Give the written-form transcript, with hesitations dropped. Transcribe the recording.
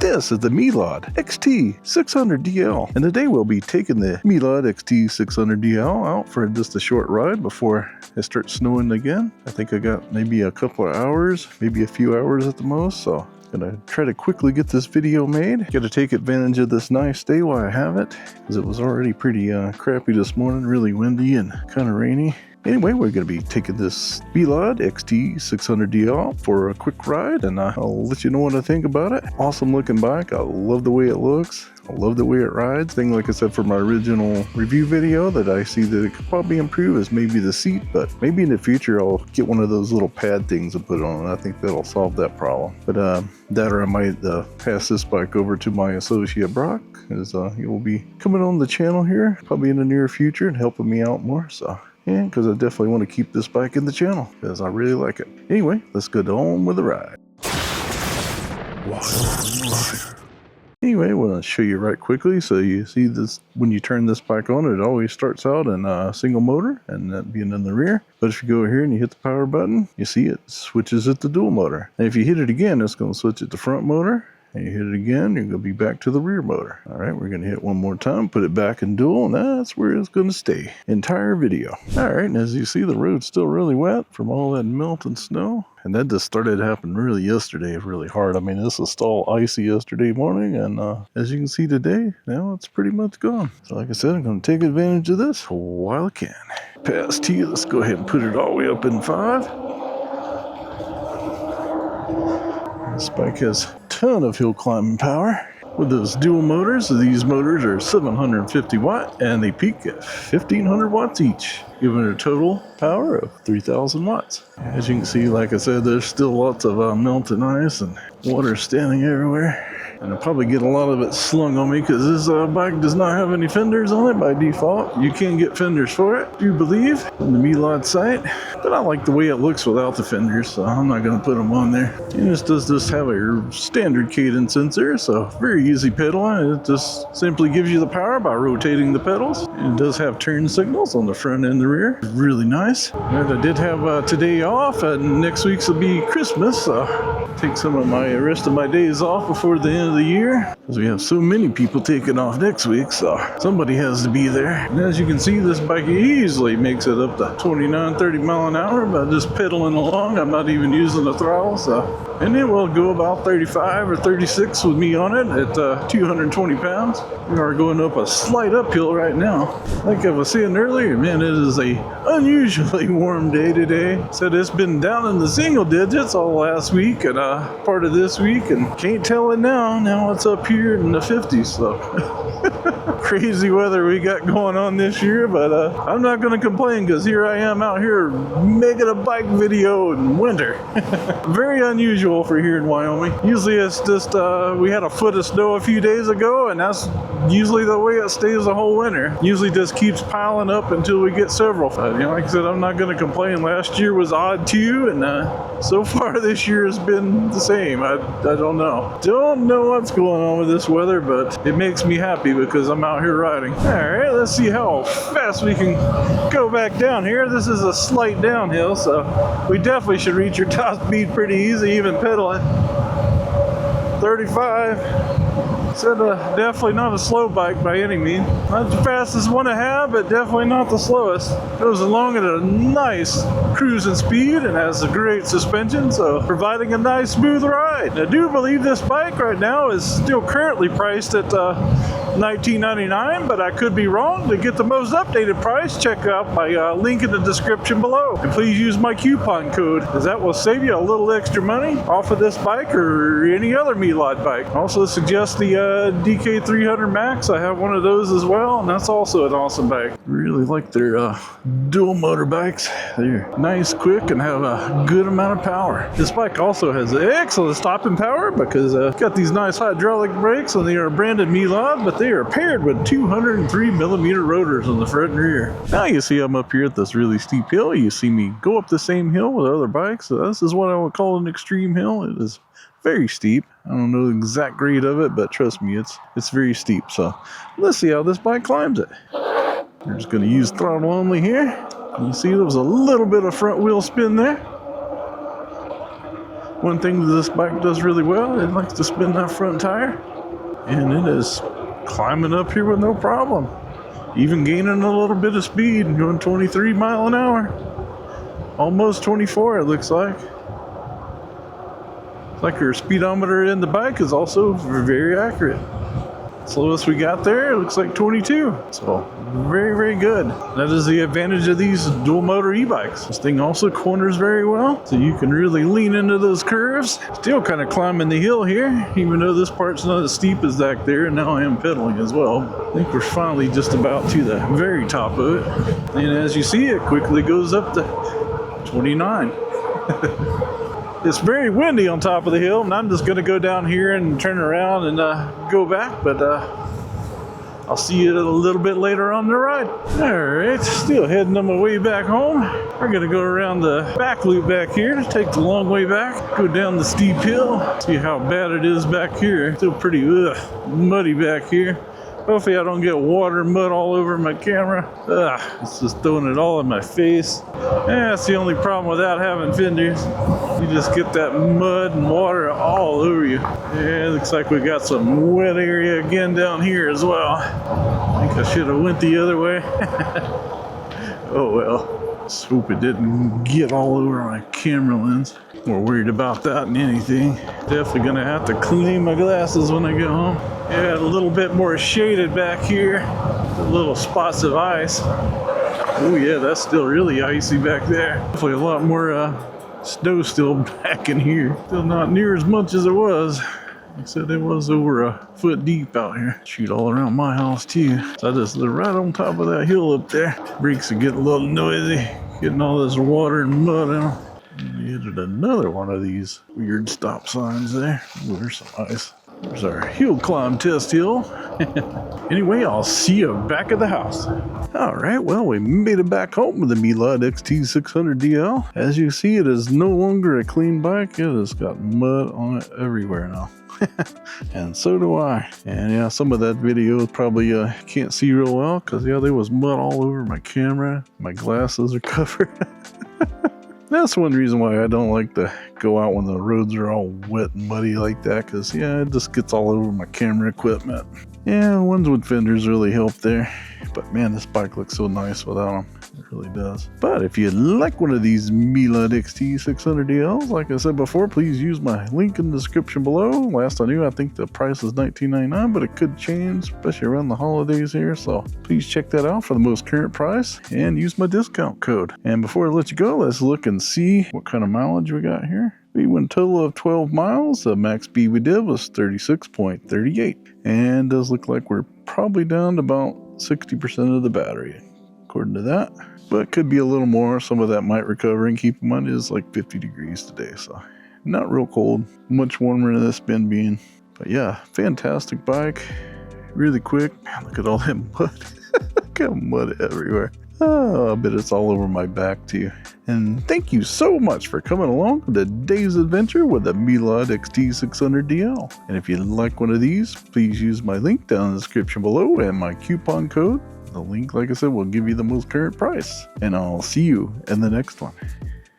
This is the Meelod XT600DL, and today we'll be taking the Meelod XT600DL out for just a short ride before it starts snowing again. I think I got maybe a couple of hours, maybe a few hours at the most, so gonna try to quickly get this video made. Gotta take advantage of this nice day while I have it, because it was already pretty crappy this morning, really windy and kind of rainy. Anyway, we're going to be taking this Meelod XT600DL for a quick ride, and I'll let you know what I think about it. Awesome looking bike. I love the way it looks. I love the way it rides. Thing, like I said, for my original review video, that I see that it could probably improve is maybe the seat, but maybe in the future I'll get one of those little pad things and put it on. I think that'll solve that problem. But that, or I might pass this bike over to my associate Brock, as he will be coming on the channel here probably in the near future and helping me out more. So yeah, because I definitely want to keep this bike in the channel because I really like it. Anyway, let's get on with the ride. Anyway, I want to show you right quickly. So you see this, when you turn this bike on, it always starts out in a single motor, and that being in the rear. But if you go here and you hit the power button, you see it switches it to dual motor. And if you hit it again, it's going to switch it to front motor. And you hit it again, you're going to be back to the rear motor. All right, we're going to hit one more time, put it back in dual, and that's where it's going to stay. Entire video. All right, and as you see, the road's still really wet from all that melt and snow. And that just started happening really yesterday, really hard. I mean, this was all icy yesterday morning, and as you can see today, now it's pretty much gone. So like I said, I'm going to take advantage of this while I can. Pass T, let's go ahead and put it all the way up in 5. This bike has a ton of hill climbing power. With those dual motors, these motors are 750 watt and they peak at 1500 watts each, giving it a total power of 3000 watts. As you can see, like I said, there's still lots of melting ice and water standing everywhere. And I'll probably get a lot of it slung on me because this bike does not have any fenders on it by default. You can get fenders for it, do you believe, on the Meelod site. But I like the way it looks without the fenders, so I'm not going to put them on there. And this does just have a standard cadence sensor, so very easy pedaling. It just simply gives you the power by rotating the pedals. And it does have turn signals on the front and the rear. Really nice. And I did have today off, and next week's will be Christmas, so take some of my rest of my days off before the end of the year, because we have so many people taking off next week, so somebody has to be there. And as you can see, this bike easily makes it up to 29-30 mile an hour by just pedaling along. I'm not even using the throttle, so, and it will go about 35 or 36 with me on it at 220 pounds. We are going up a slight uphill right now. Like I was saying earlier, man, it is a unusually warm day today. Said it's been down in the single digits all last week and part of this week, and can't tell it now. Now it's up here in the 50s, so crazy weather we got going on this year, but I'm not going to complain because here I am out here making a bike video in winter. Very unusual for here in Wyoming. Usually it's just we had a foot of snow a few days ago, and that's usually the way it stays the whole winter. Usually just keeps piling up until we get several. You know, like I said, I'm not going to complain. Last year was odd too, and so far this year has been the same. I don't know. Don't know what's going on with this weather, but it makes me happy because I'm out here riding. All right, let's see how fast we can go back down here. This is a slight downhill, so we definitely should reach your top speed pretty easy, even pedaling. 35. Said definitely not a slow bike by any means. Not the fastest one I have, but definitely not the slowest. Goes along at a nice cruising speed and has a great suspension, so providing a nice smooth ride. I do believe this bike right now is still currently priced at $19.99, but I could be wrong. To get the most updated price, check out my link in the description below. And please use my coupon code, because that will save you a little extra money off of this bike or any other Meelod bike. Also suggest the DK300 Max. I have one of those as well, and that's also an awesome bike. Really like their dual motor bikes. They're nice, quick, and have a good amount of power. This bike also has excellent stopping power because it's got these nice hydraulic brakes, and they are branded Meelod, but they are paired with 203 millimeter rotors on the front and rear. Now you see I'm up here at this really steep hill. You see me go up the same hill with other bikes. So this is what I would call an extreme hill. It is very steep. I don't know the exact grade of it, but trust me, it's very steep. So let's see how this bike climbs it. We're just going to use throttle only here. You see there was a little bit of front wheel spin there. One thing that this bike does really well, it likes to spin that front tire, and it is climbing up here with no problem. Even gaining a little bit of speed, going 23 miles an hour. Almost 24 it looks like. It's like your speedometer in the bike is also very accurate. Slowest we got there, it looks like 22. So very, very good. That is the advantage of these dual motor e-bikes. This thing also corners very well, so you can really lean into those curves. Still kind of climbing the hill here, even though this part's not as steep as back there, and now I am pedaling as well. I think we're finally just about to the very top of it. And as you see, it quickly goes up to 29. It's very windy on top of the hill, and I'm just going to go down here and turn around and go back, but I'll see you a little bit later on the ride. Alright, still heading on my way back home. We're going to go around the back loop back here, take the long way back, go down the steep hill, see how bad it is back here. Still pretty muddy back here. Hopefully I don't get water and mud all over my camera. It's just throwing it all in my face. That's the only problem without having fenders. You just get that mud and water all over you. Yeah, looks like we got some wet area again down here as well. I think I should have went the other way. Oh well. Just hope it didn't get all over my camera lens. More worried about that than anything. Definitely gonna have to clean my glasses when I get home. Yeah, a little bit more shaded back here. Little spots of ice. Oh yeah, that's still really icy back there. Definitely a lot more snow still back in here. Still not near as much as it was. Like I said, it was over a foot deep out here. Shoot all around my house too. So I just live right on top of that hill up there. Brakes are getting a little noisy. Getting all this water and mud out. We hit another one of these weird stop signs there. Ooh, there's some ice. There's our hill climb test hill. Anyway, I'll see you back at the house. Alright, well, we made it back home with the Meelod XT600DL. As you see, it is no longer a clean bike. It has got mud on it everywhere now. And so do I. And yeah, some of that video probably can't see real well because yeah, there was mud all over my camera. My glasses are covered. That's one reason why I don't like to go out when the roads are all wet and muddy like that, because yeah, it just gets all over my camera equipment. Yeah, ones with fenders really help there. But man, this bike looks so nice without them. It really does. But if you like one of these Meelod XT600DLs, like I said before, please use my link in the description below. Last I knew, I think the price is $19.99, but it could change, especially around the holidays here. So please check that out for the most current price and use my discount code. And before I let you go, let's look and see what kind of mileage we got here. We went a total of 12 miles. The max speed we did was 36.38. And it does look like we're probably down to about 60% of the battery, according to that. But could be a little more. Some of that might recover. And keep in mind, it is like 50 degrees today. So not real cold. Much warmer than it's been being. But yeah, fantastic bike. Really quick. Man, look at all that mud. Look at mud everywhere. Oh, I bet it's all over my back too. And thank you so much for coming along with today's adventure with the Meelod XT600DL. And if you like one of these, please use my link down in the description below and my coupon code. The link, like I said, will give you the most current price. And I'll see you in the next one.